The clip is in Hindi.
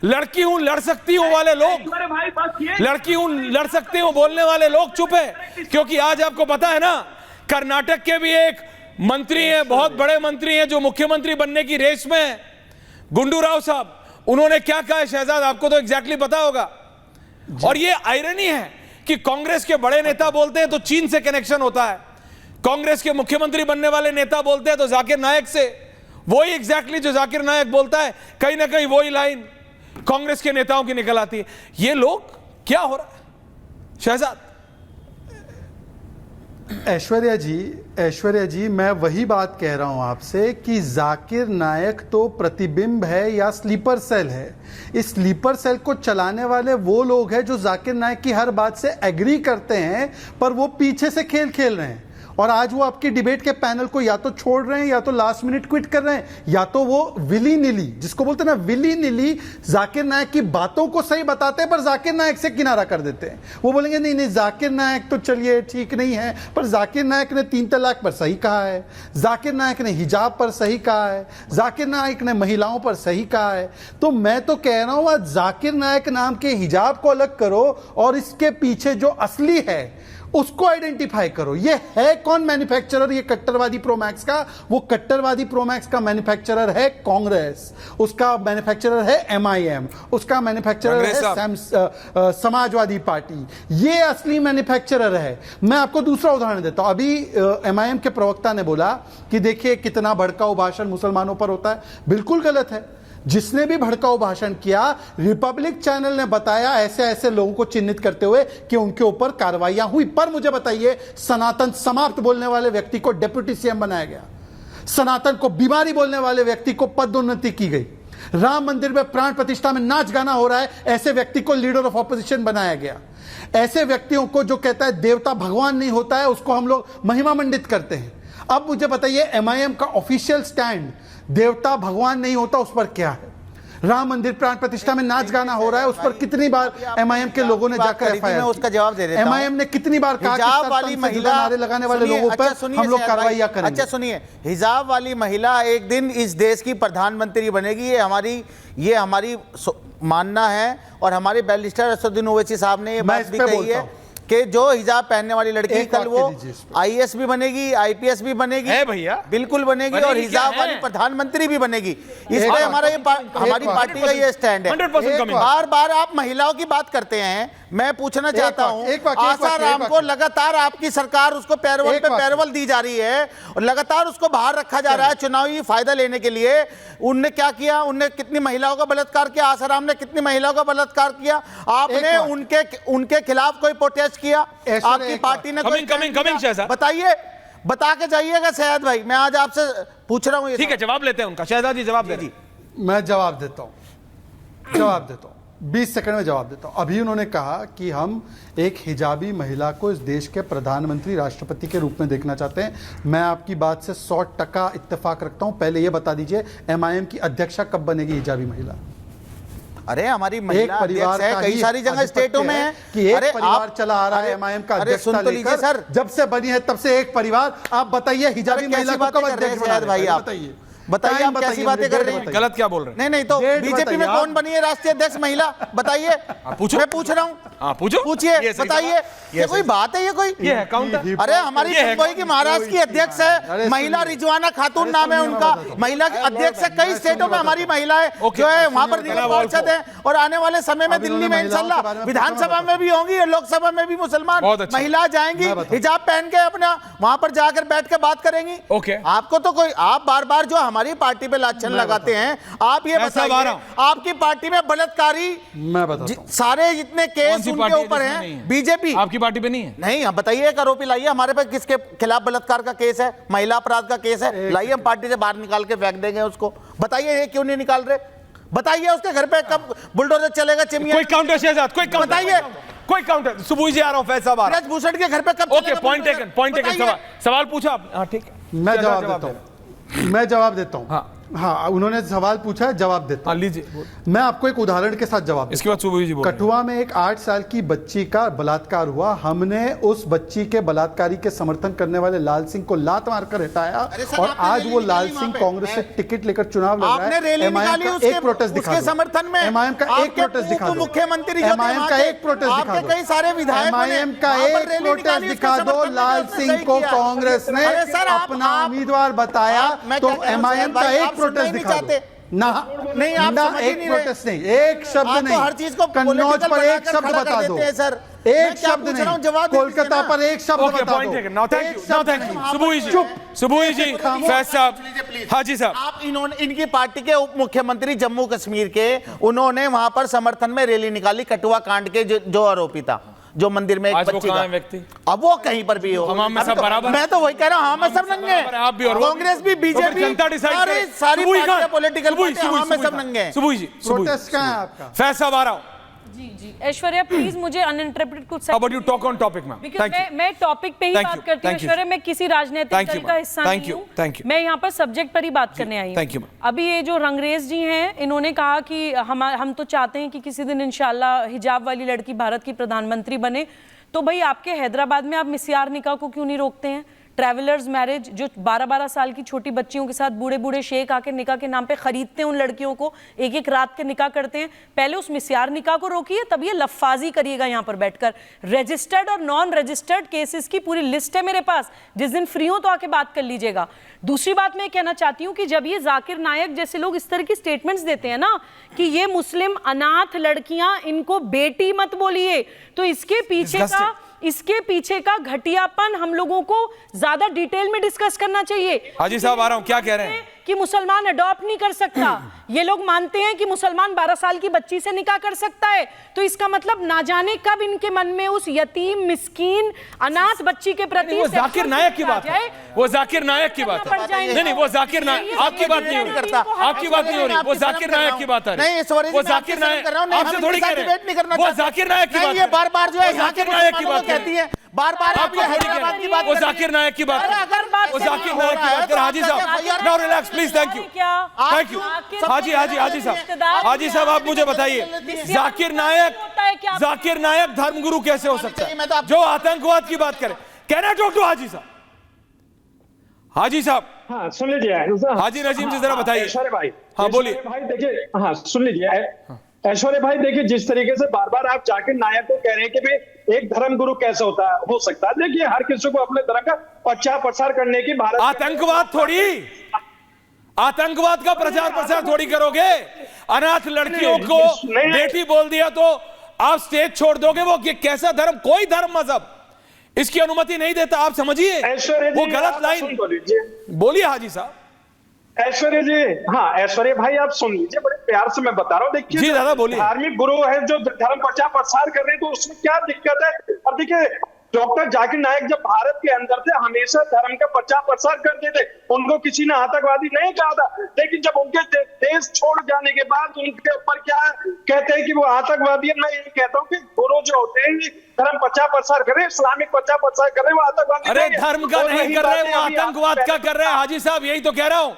लड़की हूं लड़ सकती हूं वाले लोग, लड़की हूं लड़ सकती हूं बोलने वाले लोग चुप है। क्योंकि आज आपको पता है ना, कर्नाटक के भी एक मंत्री हैं, बहुत बड़े मंत्री हैं, जो मुख्यमंत्री बनने की रेस में है, गुंडू राव साहब, उन्होंने क्या कहा है शहजाद, आपको तो एग्जैक्टली पता होगा। और ये आयरनी है कि कांग्रेस के बड़े नेता बोलते हैं तो चीन से कनेक्शन होता है, कांग्रेस के मुख्यमंत्री बनने वाले नेता बोलते हैं तो जाकिर नायक से, वही एग्जैक्टली जो जाकिर नायक बोलता है कहीं ना कहीं वही लाइन कांग्रेस के नेताओं की निकल आती है। ये लोग क्या हो रहा है शहजाद? ऐश्वर्या जी मैं वही बात कह रहा हूं आपसे कि जाकिर नायक तो प्रतिबिंब है या स्लीपर सेल है। इस स्लीपर सेल को चलाने वाले वो लोग हैं जो जाकिर नायक की हर बात से एग्री करते हैं, पर वो पीछे से खेल खेल रहे हैं। और आज वो आपकी डिबेट के पैनल को या तो छोड़ रहे हैं या तो लास्ट मिनट क्विट कर रहे हैं, या तो वो विली निली, जिसको बोलते हैं ना विली निली, जाकिर नायक की बातों को सही बताते हैं पर जाकिर नायक से किनारा कर देते हैं। वो बोलेंगे नहीं नहीं जाकिर नायक तो चलिए ठीक नहीं है, पर जाकिर नायक ने 3 तलाक पर सही कहा है, जाकिर नायक ने हिजाब पर सही कहा है, जाकिर नायक ने महिलाओं पर सही कहा है। तो मैं तो कह रहा हूं आज जाकिर नायक नाम के हिजाब को अलग करो और इसके पीछे जो असली है उसको आइडेंटिफाई करो। ये है कौन मैन्युफैक्चरर? ये कट्टरवादी प्रोमैक्स का, वो कट्टरवादी प्रोमैक्स का मैन्युफैक्चरर है कांग्रेस, उसका मैन्युफैक्चरर है MIM, उसका मैन्युफैक्चरर है समाजवादी पार्टी। ये असली मैन्युफैक्चरर है। मैं आपको दूसरा उदाहरण देता हूं। अभी MIM के प्रवक्ता ने बोला कि देखिए कितना भड़काऊ भाषण मुसलमानों पर होता है। बिल्कुल गलत है। जिसने भी भड़काऊ भाषण किया, रिपब्लिक चैनल ने बताया ऐसे ऐसे लोगों को चिन्हित करते हुए कि उनके ऊपर कार्रवाइयां हुई। पर मुझे बताइए, सनातन समाप्त बोलने वाले व्यक्ति को डिप्टी CM बनाया गया, सनातन को बीमारी बोलने वाले व्यक्ति को पदोन्नति की गई, राम मंदिर में प्राण प्रतिष्ठा में नाच गाना हो रहा है, ऐसे व्यक्ति को लीडर ऑफ ऑपोजिशन बनाया गया। ऐसे व्यक्तियों को जो कहता है देवता भगवान नहीं होता है, उसको हम लोग महिमा मंडित करते हैं। अब मुझे बताइए MIM का ऑफिशियल स्टैंड देवता भगवान नहीं होता उस पर क्या है? राम मंदिर प्राण प्रतिष्ठा में नाच गाना हो रहा है, उस पर कितनी बार MIM के लोगों ने जाकर FIR, उसका जवाब दे देता हूं। MIM ने कितनी बार कहा हिजाब वाली महिला नारे लगाने वाले लोगों पर हम लोग कार्रवाई करेंगे। अच्छा सुनिए, हिजाब वाली महिला एक दिन इस देश की प्रधानमंत्री बनेगी, ये हमारी मानना है। और हमारे बैरिस्टर असदुद्दीन ओवैसी साहब ने ये बात भी कही है कि जो हिजाब पहनने वाली लड़की कल वो IAS भी बनेगी, IPS भी बनेगी, है भैया, बिल्कुल बनेगी, और हिजाब वाली प्रधानमंत्री भी बनेगी। इस पर हमारी पार्टी का ये स्टैंड है। बार बार आप महिलाओं की बात करते हैं। मैं पूछना चाहता हूं, आसाराम को लगातार आपकी सरकार उसको पैरोल पे पैरोल दी जा रही है और लगातार उसको बाहर रखा जा रहा है चुनावी फायदा लेने के लिए। उनने क्या किया? उनने कितनी महिलाओं का बलात्कार किया? आसाराम ने कितनी महिलाओं का बलात्कार किया? आपने उनके खिलाफ कोई प्रोटेस्ट किया? आपकी पार्टी ने कोई? बताइए, बता के जाइएगा शहजाद भाई। मैं आज आपसे पूछ रहा हूं। ठीक है, जवाब लेते हैं उनका। शहजाद जी जवाब दे जी। मैं जवाब देता हूं 20 सेकंड में जवाब देता हूं। अभी उन्होंने कहा कि हम एक हिजाबी महिला को इस देश के प्रधानमंत्री राष्ट्रपति के रूप में देखना चाहते हैं। मैं आपकी बात से 100% इत्तेफाक रखता हूं। पहले यह बता दीजिए MIM की अध्यक्षा कब बनेगी हिजाबी महिला? अरे हमारी महिला अध्यक्ष है, कई सारी जगह स्टेटों में है कि एक परिवार चला आ रहा है MIM का अध्यक्षता लेकर। सर जब से बनी है तब से एक परिवार। आप बताइए हिजाबी महिला को कब अध्यक्ष बनाया? भाई आप बताइए, आप कैसी बातें कर रहे हैं? गलत क्या बोल रहे हैं? नहीं तो बीजेपी में कौन बनी है राष्ट्रीय अध्यक्ष महिला? बताइए। मैं पूछ रहा हूँ, पूछिए, बताइए। ये कोई बात है? ये कोई है काउंटर? अरे हमारी मुंबई की महाराष्ट्र की अध्यक्ष है महिला, रिजवाना खातून नाम है उनका, महिला अध्यक्ष है। कई स्टेटों में हमारी महिलाएं जो है वहां पर पार्षद है, और आने वाले समय में दिल्ली में इंशाल्लाह विधानसभा में भी होंगी और लोकसभा में भी मुसलमान महिला जाएंगी हिजाब पहन के, अपना वहां पर जाकर बैठ के बात करेंगी। आपको तो कोई, आप बार बार जो हमारी पार्टी पे लाछन लगाते हैं, आप ये बताइए आपकी पार्टी में बलात्कारी सारे जितने केस उनके ऊपर हैं, बीजेपी आपकी पार्टी पे नहीं है? नहीं। हम बताइए, एक आरोपी लाइए हमारे पे, किसके खिलाफ बलात्कार का केस है, महिला अपराध का केस है, लाइए, हम पार्टी से बाहर निकाल के फेंक देंगे उसको। बताइए ये क्यों नहीं निकाल रहे? बताइए उसके घर पे कब बुलडोजर चलेगा? चिमिया कोई काउंटर शहजाद, कोई काउंटर बताइए, कोई काउंटर। सुबह जी आ रहा हूं फैज साहब, ब्रजभूषण के घर पे कब? Okay, point taken. सवाल पूछा आप? हाँ ठीक है, मैं जवाब देता हूं। हाँ, उन्होंने सवाल पूछा है, जवाब देता हाँ हूं। लीजिए, मैं आपको एक उदाहरण के साथ जवाब इसके बाद सुबह जी बोल। कठुआ में एक 8 साल की बच्ची का बलात्कार हुआ। हमने उस बच्ची के बलात्कारी के समर्थन करने वाले लाल सिंह को लात मारकर हटाया और आज वो लाल सिंह कांग्रेस से टिकट लेकर चुनाव लड़ रहा आपने है। रैली एमआईएम निकाली का एक प्रोटेस्ट दिखा उसके दो। समर्थन में। एमआईएम का एक प्रोटेस्ट दिखा दो। मुख्यमंत्री एमआईएम का एक प्रोटेस्ट दिखा दो। कई सारे विधायक एमआईएम का एक प्रोटेस्ट दिखा दो। लाल सिंह को कांग्रेस ने अपना उम्मीदवार बताया, तो एमआईएम का एक प्रोटेस्ट दिखा दो ना। नहीं, आप ना समझ ही एक नहीं प्रोटेस्ट नहीं, एक शब्द आप तो नहीं। हर चीज को कन्नौज political पर एक बनाकर शब्द खड़ा कर बता देते दो, हैं, सर। मैं एक क्या शब्द पूछ रहा हूं, नहीं। जवाब दे दीजिए कोलकाता ना। पर एक शब्द ओके, बता पॉइंट दो। टेकन। नाउ थैंक एक यू, नाउ शब्द थैंक यू। नहीं। सुबुई जी, चुप। सुबुई जी, फैज साहब, हाँ जी साहब। आप इनकी पार्टी के उप मुख्यमंत्री जम्मू कश्मीर के, उन्होंने वहां पर समर्थन में रैली निकाली कठुआ कांड के जो आरोपी था, जो मंदिर में एक आज वो बच्ची कहाँ का है व्यक्ति? अब वो कहीं पर भी हो, हम में अभी सब तो- बराबर मैं तो वही कह रहा हूं, हम में सब नंगे हैं। आप भी और वो भी। कांग्रेस भी, तो फिर बीजेपी, जनता डिसाइड सारी करे। सारी सुबुई पार्टियां खान, पॉलिटिकल सुबुई, पार्टियां, हम में सुबुई सब नंगे हैं। सुबुई जी, सुबुई, प्रोटेस्ट कहाँ है आपका? फैज साहब आ रहा हूँ। जी ऐश्वर्या प्लीज मुझे अनइंटरप्टेड कुछ How about you talk on topic, ma'am? Because Thank you. मैं टॉपिक पे ही Thank बात you. करती हूँ Thank you. ऐश्वर्या, मैं किसी राजनीतिक Thank दल you, का ma'am. हिस्सा Thank नहीं you. हूँ। Thank you. मैं यहाँ पर सब्जेक्ट पर ही बात करने आई हूँ। Thank you, ma'am. अभी ये जो रंगरेज जी हैं, इन्होंने कहा कि हम तो चाहते हैं कि किसी दिन इंशाल्लाह हिजाब वाली लड़की भारत की प्रधानमंत्री बने। तो भाई आपके हैदराबाद में आप मिस्यार निकाह को क्यों नहीं रोकते हैं? ट्रैवलर्स मैरिज, जो 12-12 साल की छोटी बच्चियों के साथ बूढ़े बूढ़े शेख आके निकाह के नाम पे खरीदते हैं उन लड़कियों को, एक एक रात के निकाह करते हैं। पहले उस मिस्यार निकाह को रोकिए, तब ये लफ्फाजी करिएगा यहाँ पर बैठकर। रजिस्टर्ड और नॉन रजिस्टर्ड केसेस की पूरी लिस्ट है मेरे पास, जिस दिन फ्री हो तो आके बात कर लीजिएगा। दूसरी बात मैं कहना चाहती हूँ कि जब ये जाकिर नायक जैसे लोग इस तरह की स्टेटमेंट्स देते हैं ना कि ये मुस्लिम अनाथ लड़कियां, इनको बेटी मत बोलिए, तो इसके पीछे का घटियापन हम लोगों को ज्यादा डिटेल में डिस्कस करना चाहिए। हाजी साहब आ रहा हूं, क्या कह रहे हैं? कि मुसलमान अडॉप्ट नहीं कर सकता, ये लोग मानते हैं कि मुसलमान 12 साल की बच्ची से निकाह कर सकता है, तो इसका मतलब ना जाने कब इनके मन में उस यतीम मिस्कीन अनाथ बच्ची के प्रति वो जाकिर नायक की बात है, वो जाकिर नायक की बात है। नहीं, वो जाकिर नायक, आपकी बात नहीं हो रही, आपकी बात नहीं हो रही, वो जाकिर नायक की बात है। नहीं, सॉरी, वो जाकिर नायक, आपसे थोड़ी कह रहे हैं, वो जाकिर नायक की बात है। ये बार-बार जो है जाकिर नायक की बात कहती है, बार-बार आप ये हैदराबाद की बात वो जाकिर नायक की बात है, वो जाकिर नायक की बात है। हाजी साहब, now relax please, thank you, thank you. हाजी साहब आप मुझे बताइए, जाकिर नायक धर्मगुरु कैसे हो सकता है जो आतंकवाद की बात करे? कैन आई टॉक टू हाजी साहब? हाजी साहब, हाँ सुन लीजिए। हाजी नजीम जी जरा बताइए। ऐश्वर्या भाई, हाँ बोलिए भाई देखिए, हाँ सुन लीजिए ऐश्वर्या भाई, देखिए जिस तरीके से बार बार आप जाकिर नायक को कह रहे हैं कि भाई एक धर्म गुरु कैसे हो सकता है। देखिए हर किसी को अपने धर्म का प्रचार प्रसार करने की भारत, आतंकवाद का प्रचार प्रसार थोड़ी करोगे। अनाथ लड़कियों को बेटी बोल दिया तो आप स्टेज छोड़ दोगे? वो कैसा धर्म, कोई धर्म मजहब इसकी अनुमति नहीं देता, आप समझिए। वो गलत लाइन बोलिए हाजी साहब। ऐश्वर्या जी, हाँ ऐश्वर्या भाई आप सुन लीजिए, बड़े प्यार से मैं बता रहा हूँ। देखिए जी दादा बोलिए। धार्मिक गुरु है जो धर्म प्रचार प्रसार कर रहे हैं, तो उसमें क्या दिक्कत है? और देखिए डॉक्टर जाकिर नायक जब भारत के अंदर थे, हमेशा धर्म का प्रचार प्रसार करते थे, उनको किसी ने आतंकवादी नहीं कहा था। लेकिन जब उनके देश छोड़ जाने के बाद उनके ऊपर क्या कहते हैं कि वो आतंकवादी है। मैं ये कहता हूँ कि गुरु जो होते हैं धर्म प्रचार प्रसार कर रहे हैं, इस्लामिक प्रचार प्रसार कर रहे हैं, वो आतंकवादी अरे धर्म का नहीं कर रहे, वो आतंकवाद का कर रहे हैं। हाजी साहब यही तो कह रहा हूं।